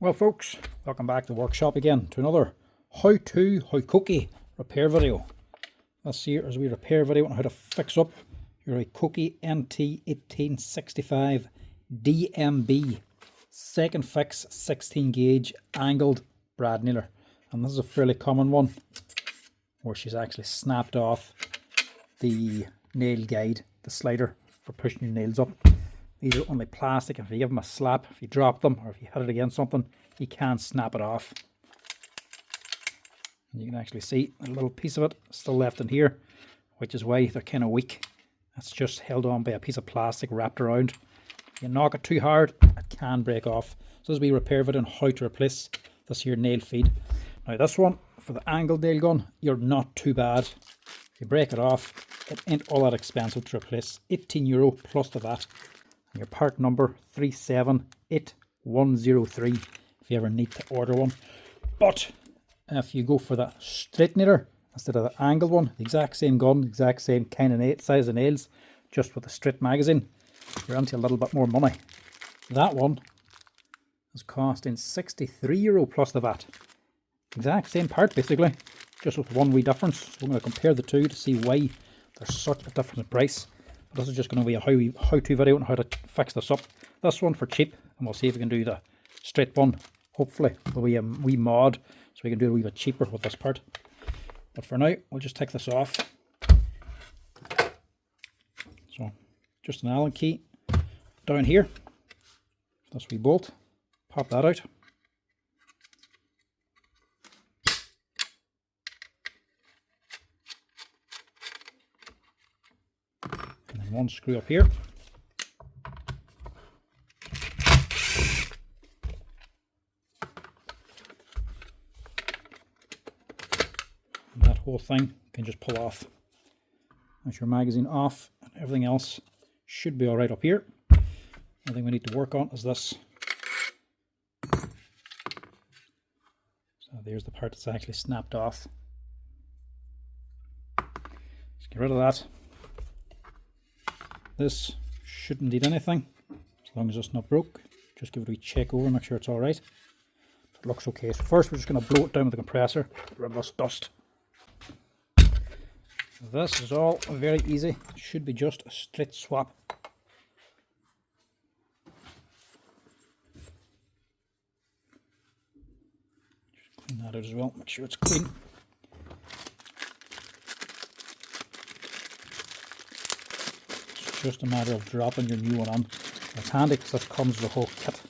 Well folks, welcome back to the workshop again to another how-to Hikoki repair video. This here is a repair video on how to fix up your Hikoki NT1865DMB second fix 16 gauge angled brad nailer. And this is a fairly common one where she's actually snapped off the nail guide, the slider for pushing your nails up. These are only plastic. If you give them a slap, if you drop them or if you hit it against something, you can't snap it off. And you can actually see a little piece of it still left in here, which is why they're kind of weak. That's just held on by a piece of plastic wrapped around. If you knock it too hard, it can break off. So as we repair it on how to replace this here nail feed. Now this one, for the angled nail gun, you're not too bad. If you break it off, it ain't all that expensive to replace. €18 plus the VAT. And your part number 378103 if you ever need to order one. But if you go for the straight nailer instead of the angled one, the exact same gun, exact same kind of size of nails, just with a straight magazine, you're into a little bit more money. That one is costing €63 plus the VAT. Exact same part basically, just with one wee difference. So I'm going to compare the two to see why there's such a difference in price. But this is just going to be a how-to video on how to fix this up. This one for cheap, and we'll see if we can do the straight one. Hopefully there'll be a wee mod so we can do it a wee bit cheaper with this part. But for now, we'll just take this off. So just an Allen key down here. This wee bolt. Pop that out. And then one screw up here. And that whole thing you can just pull off. That's your magazine off, and everything else should be alright up here. The only thing we need to work on is this. So there's the part that's actually snapped off. Let's get rid of that. This shouldn't need anything, as long as it's not broke. Just give it a wee check over, make sure it's alright. It looks okay. So first we're just going to blow it down with the compressor, get rid of this dust. This is all very easy. It should be just a straight swap. Just clean that out as well, make sure it's clean. Just a matter of dropping your new one on. It's handy because this comes with the whole kit.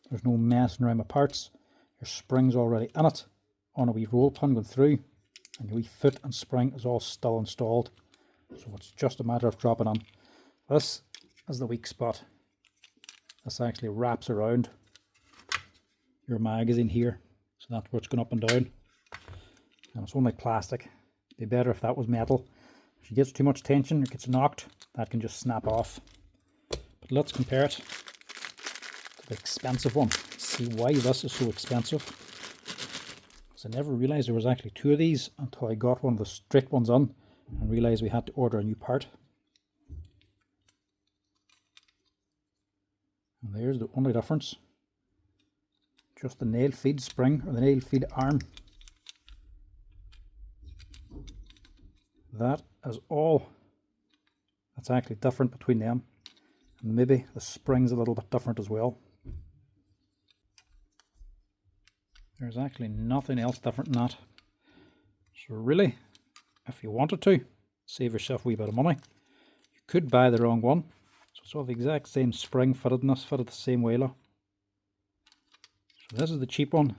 There's no messing around with parts. Your spring's already in it on a wee roll pin going through, and your wee foot and spring is all still installed. So it's just a matter of dropping on. This is the weak spot. This actually wraps around your magazine here, so that's where it's going up and down. And it's only plastic. It'd be better if that was metal. If it gets too much tension or gets knocked, that can just snap off. But let's compare it to the expensive one. See why this is so expensive. Because I never realized there was actually two of these until I got one of the straight ones on and realized we had to order a new part. And there's the only difference. Just the nail feed spring or the nail feed arm. That is all that's actually different between them, and maybe the spring's a little bit different as well. There's actually nothing else different than that. So really, if you wanted to save yourself a wee bit of money, you could buy the wrong one. So it's all the exact same spring fitted in this, fitted the same way. So this is the cheap one,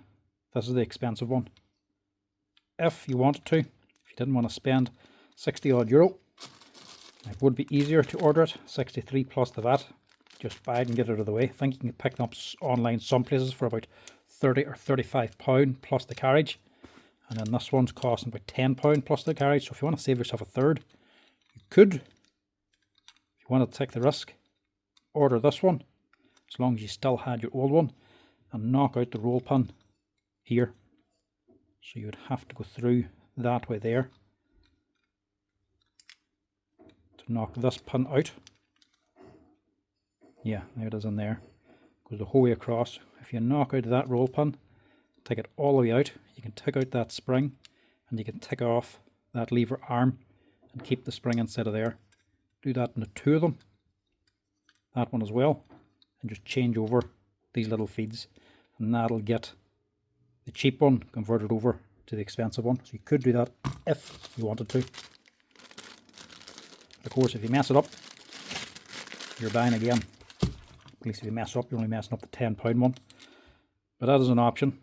this is the expensive one. If you wanted to, if you didn't want to spend €60 odd, it would be easier to order it, 63 plus the VAT. Just buy it and get it out of the way. I think you can pick them up online some places for about £30 or £35 plus the carriage. And then this one's costing about £10 plus the carriage. So if you want to save yourself a third, you could, if you want to take the risk, order this one, as long as you still had your old one, and knock out the roll pin here. So you would have to go through that way there to knock this pin out. Yeah, there it is in there. goes the whole way across. If you knock out that roll pin, take it all the way out, you can take out that spring and you can take off that lever arm and keep the spring inside of there. Do that in the two of them, that one as well, and just change over these little feeds, and that'll get the cheap one converted over to the expensive one. So you could do that if you wanted to. Of course, if you mess it up, you're buying again. At least if you mess up, you're only messing up the £10 one. But that is an option.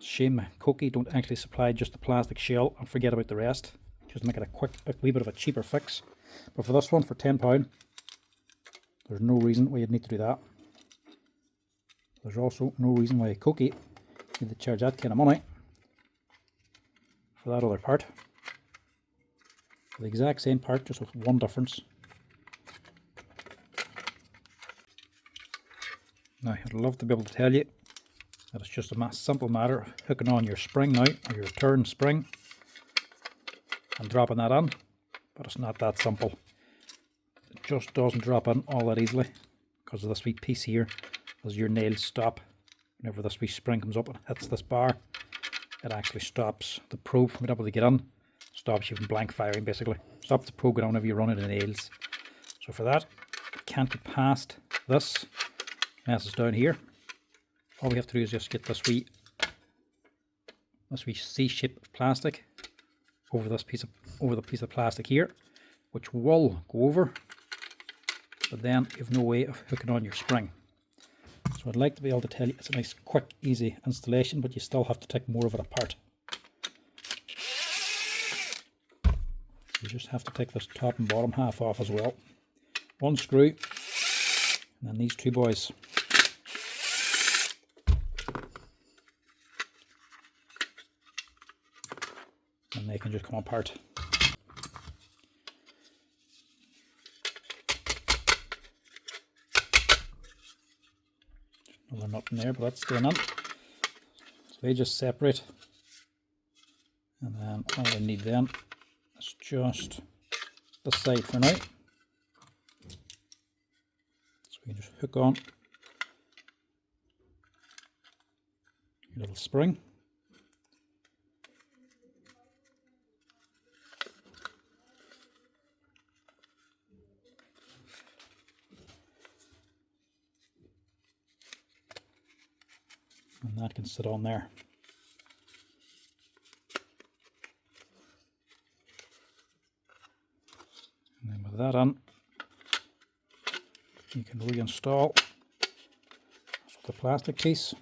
Shame Hikoki don't actually supply just the plastic shell and forget about the rest. Just make it a wee bit of a cheaper fix. But for this one, for £10, there's no reason why you'd need to do that. There's also no reason why Hikoki need to charge that kind of money for that other part. For the exact same part, just with one difference. Now, I'd love to be able to tell you that it's just a simple matter of hooking on your spring now, or your return spring, and dropping that in, but it's not that simple. It just doesn't drop in all that easily, because of this wee piece here. As your nails stop, whenever this wee spring comes up and hits this bar, it actually stops the probe from being able to get in. Stops you from blank firing, basically. Stops the probe going on whenever you run it in nails. So for that, you can't get past this message down here. All we have to do is just get this wee C shape of plastic over the piece of plastic here, which will go over, but then you have no way of hooking on your spring. So I'd like to be able to tell you it's a nice, quick, easy installation, but you still have to take more of it apart. You just have to take this top and bottom half off as well. One screw, and then these two boys. And they can just come apart. Another nut in there, but that's staying in. So they just separate. And then all we need then is just the side for now. So we can just hook on your little spring. And that can sit on there. And then with that on, you can reinstall the plastic piece,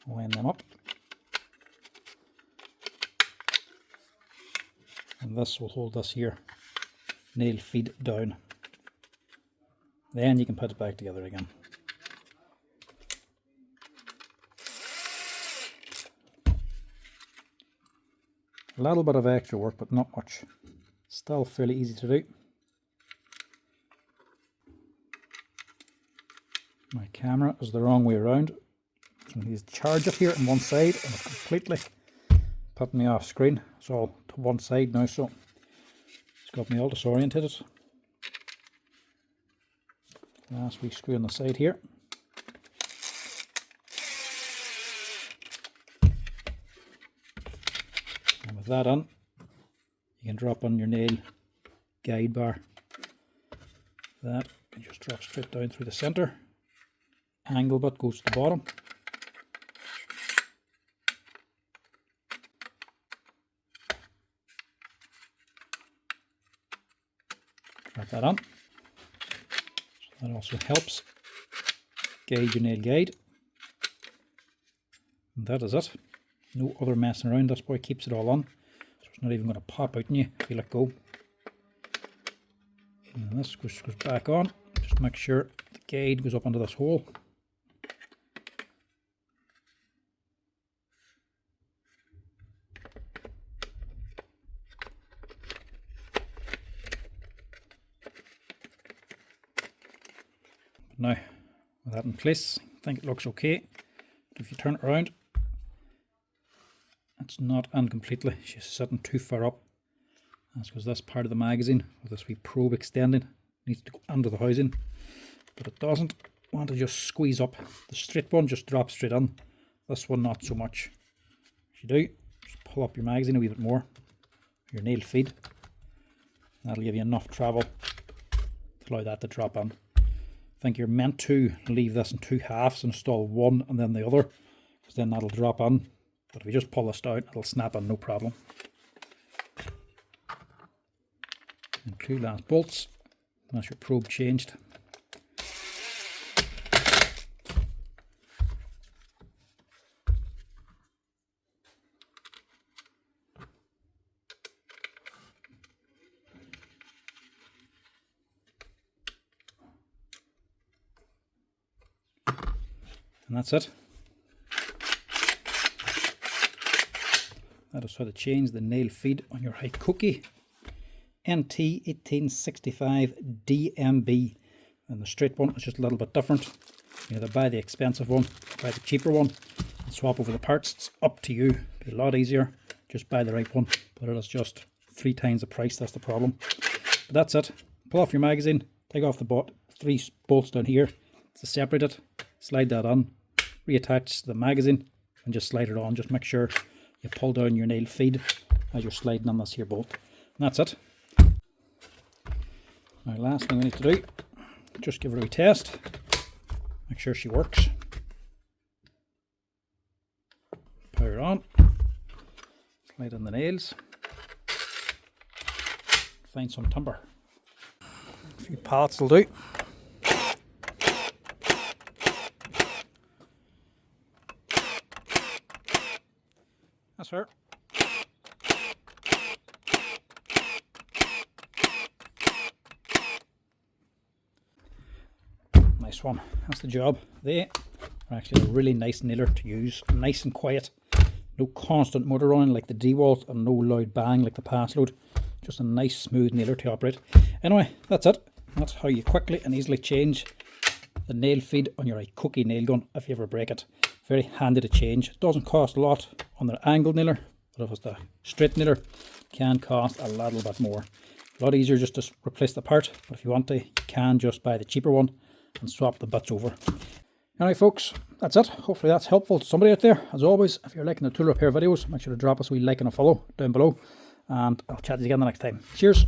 line them up, and this will hold this here nail feed down. Then you can put it back together again. A little bit of extra work, but not much. Still fairly easy to do. My camera is the wrong way around. So I need to charge it here on one side, and it's completely put me off screen. It's all to one side now, so it's got me all disorientated. Last wee screw on the side here. And with that on, you can drop on your nail guide bar. That can just drop straight down through the center. Angle bit goes to the bottom. Drop that on. So that also helps guide your nail guide. And that is it. No other messing around. This boy keeps it all on. So it's not even going to pop out on you if you let go. And this goes back on. Just make sure the guide goes up into this hole. Now, with that in place, I think it looks okay. But if you turn it around, it's not in completely. She's sitting too far up. That's because this part of the magazine, with this wee probe extending, needs to go under the housing. but it doesn't want to just squeeze up. The straight one just drops straight in. This one not so much. If you do, just pull up your magazine a wee bit more, your nail feed. That'll give you enough travel to allow that to drop in. I think you're meant to leave this in two halves, install one and then the other, because then that'll drop in. But if you just pull this down, it'll snap in no problem. And two last bolts. That's your probe changed. And that's it. That is how to change the nail feed on your Hikoki NT1865DMB. And the straight one is just a little bit different. You either buy the expensive one, or buy the cheaper one, and swap over the parts. It's up to you. It'll be a lot easier. Just buy the right one. But it is just 3 times the price. That's the problem. But that's it. Pull off your magazine. Take off the 3 bolts down here to separate it. Slide that on. Reattach the magazine and just slide it on. Just make sure you pull down your nail feed as you're sliding on this here bolt. And that's it. Now last thing we need to do, just give her a wee test. Make sure she works. Power on. Slide in the nails. Find some timber. A few pallets will do. That's her. Nice one. That's the job. They are actually a really nice nailer to use. Nice and quiet. No constant motor on like the D-Walt and no loud bang like the pass load. Just a nice smooth nailer to operate. Anyway, that's it. That's how you quickly and easily change the nail feed on your Hikoki nail gun if you ever break it. Very handy to change. It doesn't cost a lot on the angle nailer, but if it's the straight nailer, it can cost a little bit more. A lot easier just to replace the part, but if you want to, you can just buy the cheaper one and swap the bits over. Anyway folks, that's it. Hopefully that's helpful to somebody out there. As always, if you're liking the tool repair videos, make sure to drop us a wee like and a follow down below, and I'll chat to you again the next time. Cheers!